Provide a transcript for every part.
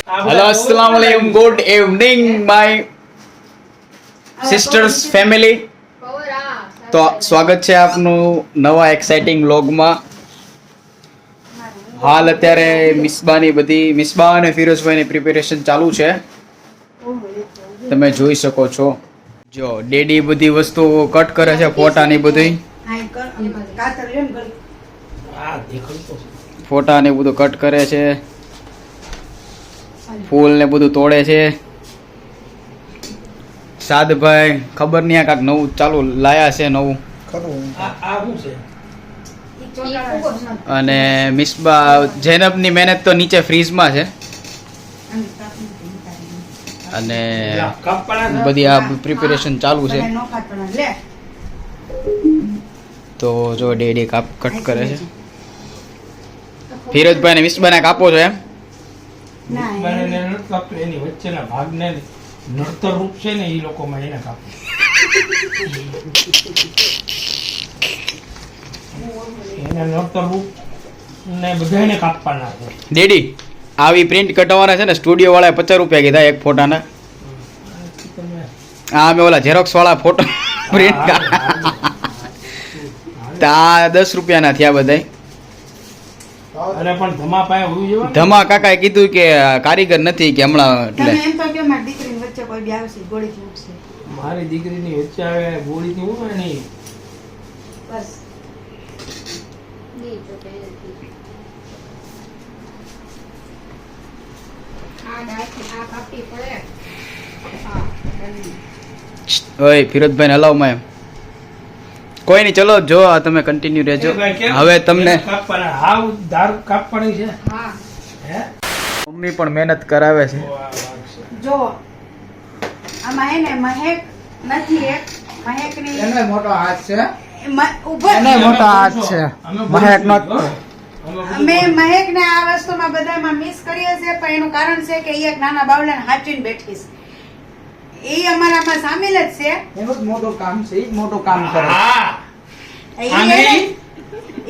Hello अस्सलाम वालेकुम good evening my sisters family. તો સ્વાગત છે આપનું નવા એક્સાઇટિંગ વ્લોગમાં. હાલ અત્યારે મિસબા અને ફિરોઝભાઈની પ્રિપેરેશન ચાલુ છે, તમે જોઈ શકો છો. જો ડેડી બધી વસ્તુ કટ કરે છે, ફોટાની બધી ફોટા ને બધું કટ કરે છે, ફૂલ ને બધું તોડે છે. સાદભાઈ ખબર નહીં આ કાંક નવું ચાલુ લાયા છે નવું. અને મિસબા જૈનબની મહેનત તો નીચે ફ્રીજમાં છે, અને બધી આ પ્રિપેરેશન ચાલુ છે. તો જો ડેડી કટ કરે છે. ફિરોજભાઈ ને મિસબાને કાપો છો એમ? એની વચ્ચેના ભાગને નડતર રૂપ છે ને એ લોકોમાં એને કાપો. એને નડતર રૂપ ને બધાને કાપવાના છે. ડેડી આવી પ્રિન્ટ કટાવવાના છે ને, સ્ટુડિયો વાળાએ 50 રૂપિયા કીધા એક ફોટાના. આ અમે ઓલા ઝેરોક્સ વાળા ફોટો પ્રિન્ટ તા 10 રૂપિયાના થયા બધા. અરે પણ ધમા પાસે હોવી જોઈએ. ધમા કાકાએ કીધું કે કારીગર નથી કે હમણાં, એટલે મારી દીકરીની વચ્ચે આવે ગોળીથી હું નહીં. બસ ઓય ફિરોજભાઈ ને હલાવમાં એમ કોઈ નહીં. ચલો જો તમે કન્ટિન્યુ રહેજો. હવે તમને કાપવાની છે. મમ્મી પણ મહેનત કરાવે છે. જો આમાં હે ને મહેક નથી, એક મહેકની એને મોટો હાથ છે, ઉપર એને મોટો હાથ છે, મહેક નો. અમે મહેકને આ વસ્તુમાં બધામાં મિસ કરીએ છીએ, પણ એનું કારણ છે કે એ એક નાના બાવલાને હાચવીને બેઠી છે. એ અમારામાં સામેલ જ છે. એનું જ મોટું કામ છે, એ જ મોટું કામ કરે.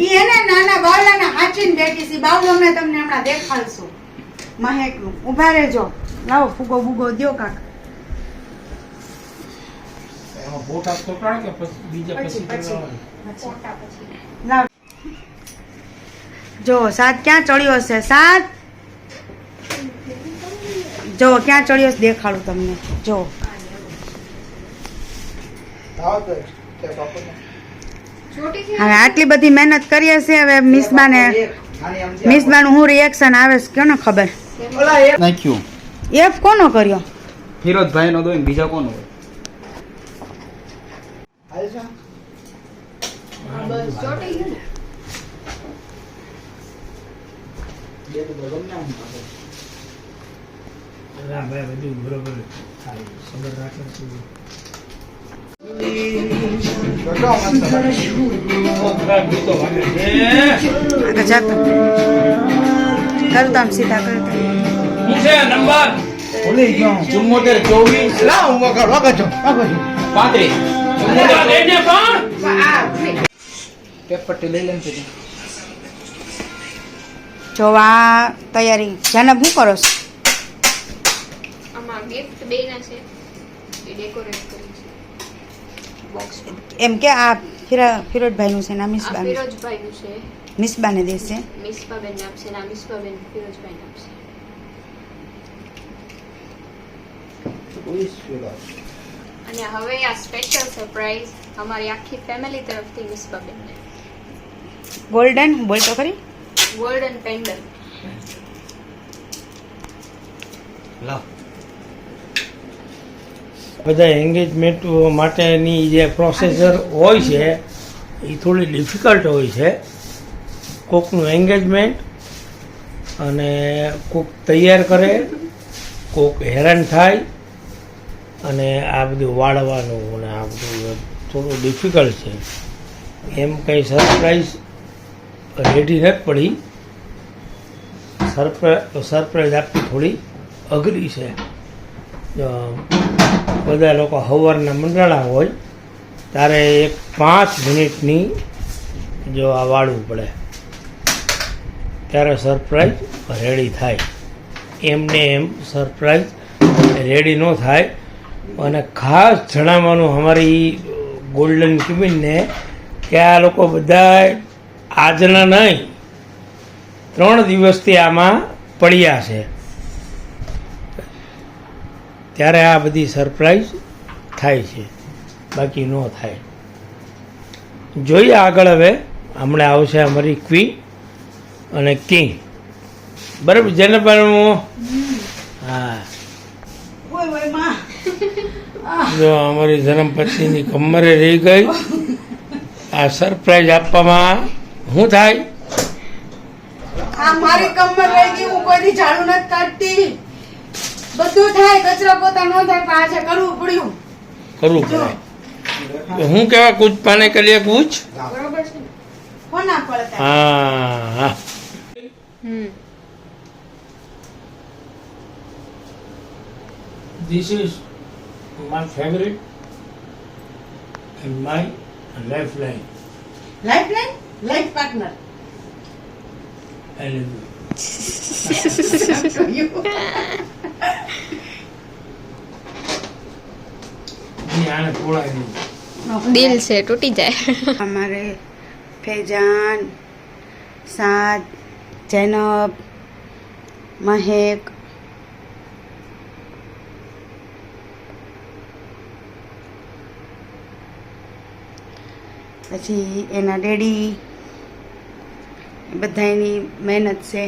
ઈ એને નાના બાવલાને હાચવીને બેઠી છે. બાવલો મેં તમને હમણાં દેખાડશું મહેકનું. ઉભા રહેજો, લાવો ફૂગો બુગો દ્યો કાક. એમાં ફોટા ચોટાડે કે પછી બીજા પછી લાવ. જો સાત ક્યાં ચડ્યો છે? સાત જો ક્યાં ચડ્યો છે દેખાડું તમને. જો હવે આટલી બધી મહેનત કરીએ છીએ. હવે મિસબાનું હું રિએક્શન આવે છે કોને ખબર? નાખ્યું એફ કોનો કર્યો? ફિરોજભાઈ નો દોઈ, બીજા કોનો હોય? બધું બરોબર થાય. ખબર રાખે કરતા આમ સીધા કરતા નંબર 74 24 લાવ હું વગર છો 35 પેપટી લઈ લેન છે. જો આ તૈયારી જનબ શું કરો છો? આમાં ગિફ્ટ બેના છે, એ ડેકોરેટ કરી છે બોક્સમાં. એમ કે આ ફિરોજભાઈનું છે ના આ મિસબાનું? ફિરોજભાઈનું છે, મિસબાને દેશે. મિસબાબેન આપશે ને આ મિસબાબેન ફિરોજભાઈને આપશે. અને હવે આ સ્પેશિયલ સરપ્રાઈઝ અમારી આખી ફેમિલી તરફથી મિસબાબેનને ગોલ્ડન બોલ તો ખરી. Golden pedal. બધા એન્ગેજમેન્ટ માટેની જે પ્રોસેસર હોય છે એ થોડી ડિફિકલ્ટ હોય છે. કોકનું એન્ગેજમેન્ટ અને કોક તૈયાર કરે, કોક હેરાન થાય, અને આ બધું વાળવાનું અને આ બધું થોડું ડિફિકલ્ટ છે. એમ કંઈ સરપ્રાઈઝ રેડી નથી પડી. સરપ્રાઈઝ આપવી થોડી અઘરી છે. બધા લોકો સવારના મંડળા હોય ત્યારે 5 મિનિટની જો આ વાળવું પડે ત્યારે સરપ્રાઈઝ રેડી થાય. એમને એમ સરપ્રાઈઝ રેડી ન થાય. અને ખાસ જણાવવાનું અમારી ગોલ્ડન ક્વીનને કે આ લોકો બધા આજના નહીં 3 દિવસથી આમાં પડ્યા છે, ત્યારે આ બધી સરપ્રાઈઝ થાય છે, બાકી ન થાય. જોઈએ આગળ. હવે હમણાં આવશે અમારી ક્વીન અને કિંગ. બરાબર જેને પણ હા ઓય ઓય માં જો અમારી ધર્મપત્નીની કમરે રહી ગઈ. આ સરપ્રાઈઝ આપવામાં શું થાય? આ મારી કમર રહી ગઈ, હું કોઈની ઝાડુ નથી કાઢતી. બધું થાય, કચરો પોતા ન થાય, પણ આજે કરવું પડ્યું. કરવું પડે. હું કેવા કૂચ પાને કે લીએ કૂચ. બરોબર છે ને? કોના પડતા હા. This is my favorite and my lifeline. Life line life partner. I love you. આને પોળાય નહીં. દિલ છે તૂટી જાય. અમારે ફૈજાન, સાદ, જૈનબ, મહેક, પછી એના ડેડી, બધા એની મહેનત છે.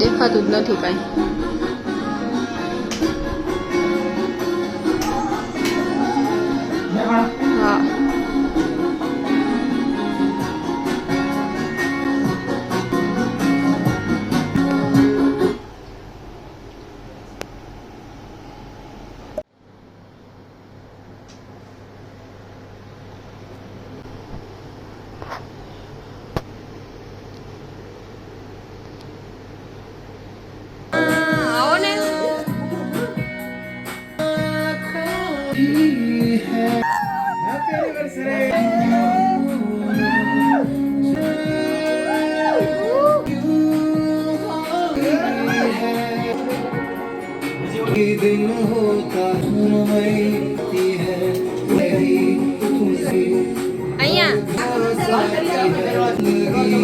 દેખાતું જ નથી કાંઈ. હા આવો ને. दिन होता रमती है वही तुझे અહીંયા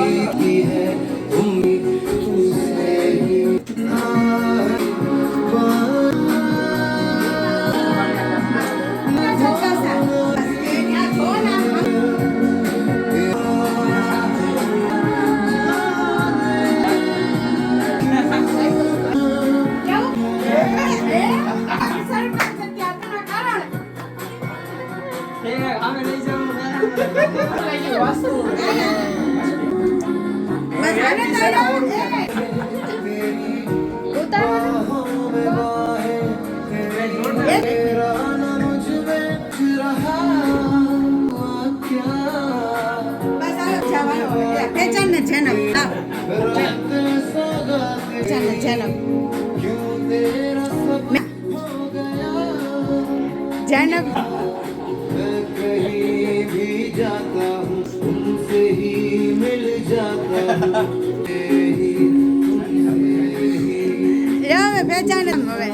लगती है उम्मीद तुझसे ही जैनब कहीं भी जाता हूँ उनसे ही मिल जाता हूँ હવે બેચાને હવે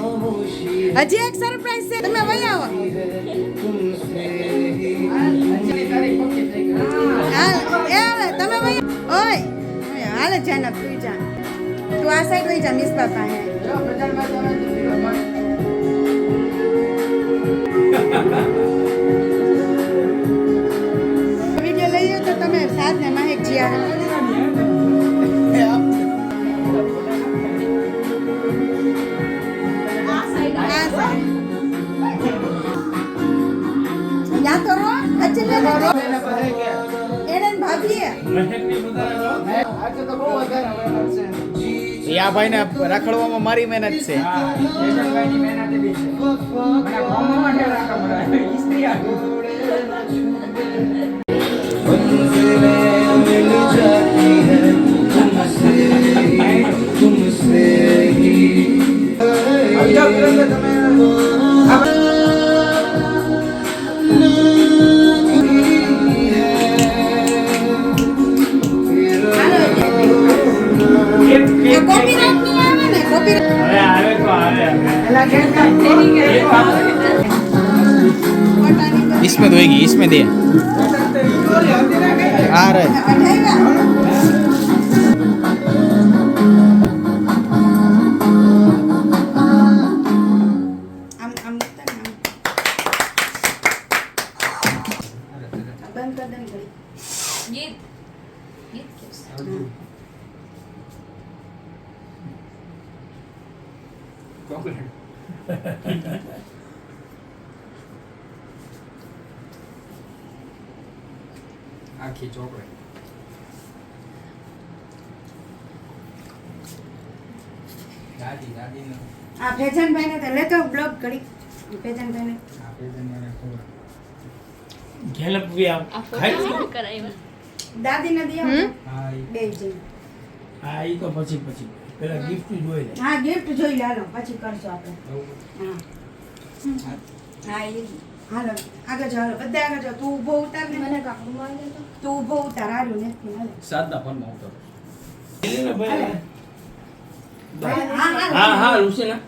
હજી એક સરપ્રાઈઝ છે, તમે વહી આવો. હાલે તમે વહી ઓય હાલે જૈનબ તું જા, તું આ સાઈડ વહી જા મિસ બાપા હે. વિડીયો લઈએ તો તમે સાથ ને મહેક જીયા આ સાઈડ યા તો રો અચલે એને ભાભીએ મહેકની બધાને આજે તો બહુ વધારે મહેનત છે. આ ભાઈને રખડવામાં મારી મહેનત છે. હા, કેશવભાઈની મહેનત બી છે. મને ગામમાં ઠેર રાખવા પડે. ઈસ્ત્રી આપી. मंजिलें मिल जाती है तुमसे ही આવી જાઓ તુરંત તમે. કોપીરાઇટ નહીં આવે ને કોપીરાઇટ હવે આવે તો આવે હવે. પેલા કેમ પોતાની इसमें धोएगी इसमें दे आ रहा है આખી ચોકલેટ. દાદી નો આ ફેજનભાઈ ને તો લેતો બ્લોગ કરી ફેજનભાઈ ને આપે છે મને ખબર. ઘેલપ બી આમ ખાઈ લીધું? દાદી ને દિયો હા બે જણ હા ઈ તો પછી પેલા ગિફ્ટ જોઈ લે. હા ગિફ્ટ જોઈ લે હાલો પછી કરશું આપણે હા હા એ હાલો આગળ જાઓ હાલો બધા આગળ જાઓ તું ઊભો ઉતાર ને મને તું ઊભો ઉતાર હારું નથી હાલો सादा फोन में उतर હા હા હા લુસીના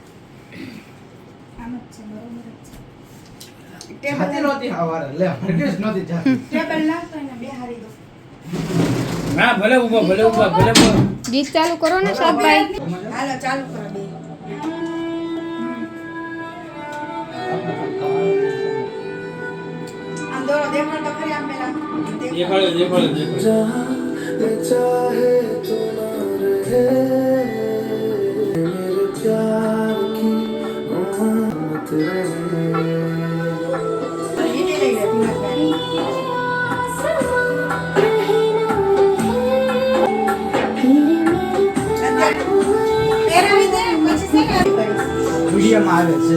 આમ જ છે બરોબર જ છે હાથી ટેબલ નહોતી હવારે. લે હરગીઝ નહોતી જાતી. ટેબલ લાવતો એને બેહારી દો ના ભલે ઊભો ભલે ઊભો. ગીત ચાલુ કરો ને સાહેબભાઈ. હાલો ચાલુ કરો બે આમ દોરો દેખો તો ખરી આમ પેલા દેખાડો चाहे तो ना रहे मेरे प्यार की मोहब्बत रहे એને લઈ લે પિનકભાઈ પહેરાવી દે પછી છે કે કરીશ વિડીયોમાં આવે છે.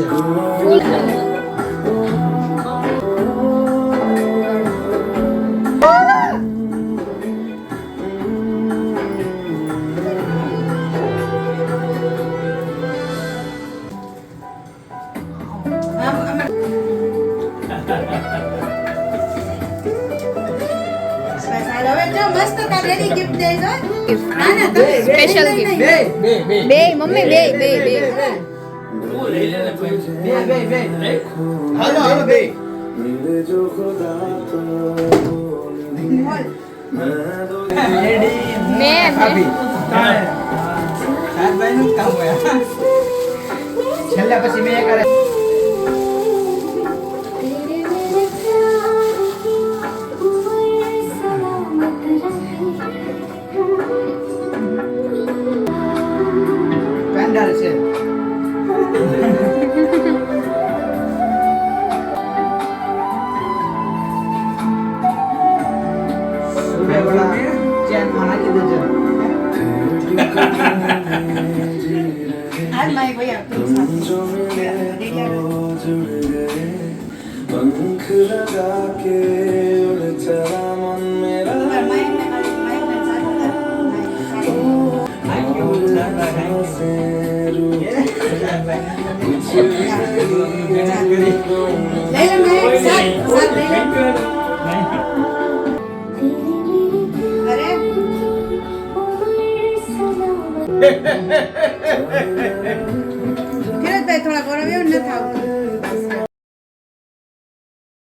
હવે જો મસ્ત તારેલી ગિફ્ટ દે જો ના ના તમે Special gift. બે મમ્મી બે તું લઈ લે ને પછી. બે. હાલો હાલો બે. मिले जो खुदा तो રેડી. મેં ભાભી. સાહેબભાઈનું જ કામ હોય. છેલ્લે પછી મેં કરે. પેન્ડલ છે. સૂર્યવાળા ચેનમાં નાખી દેજે. હાલ માય ભૈયા તું जो मिले तो जुड़ गए पंख लगा के उड़ चला मन मेरा से रूठ कुछ કિરણભાઈ થોડા ગોળો ન થાવ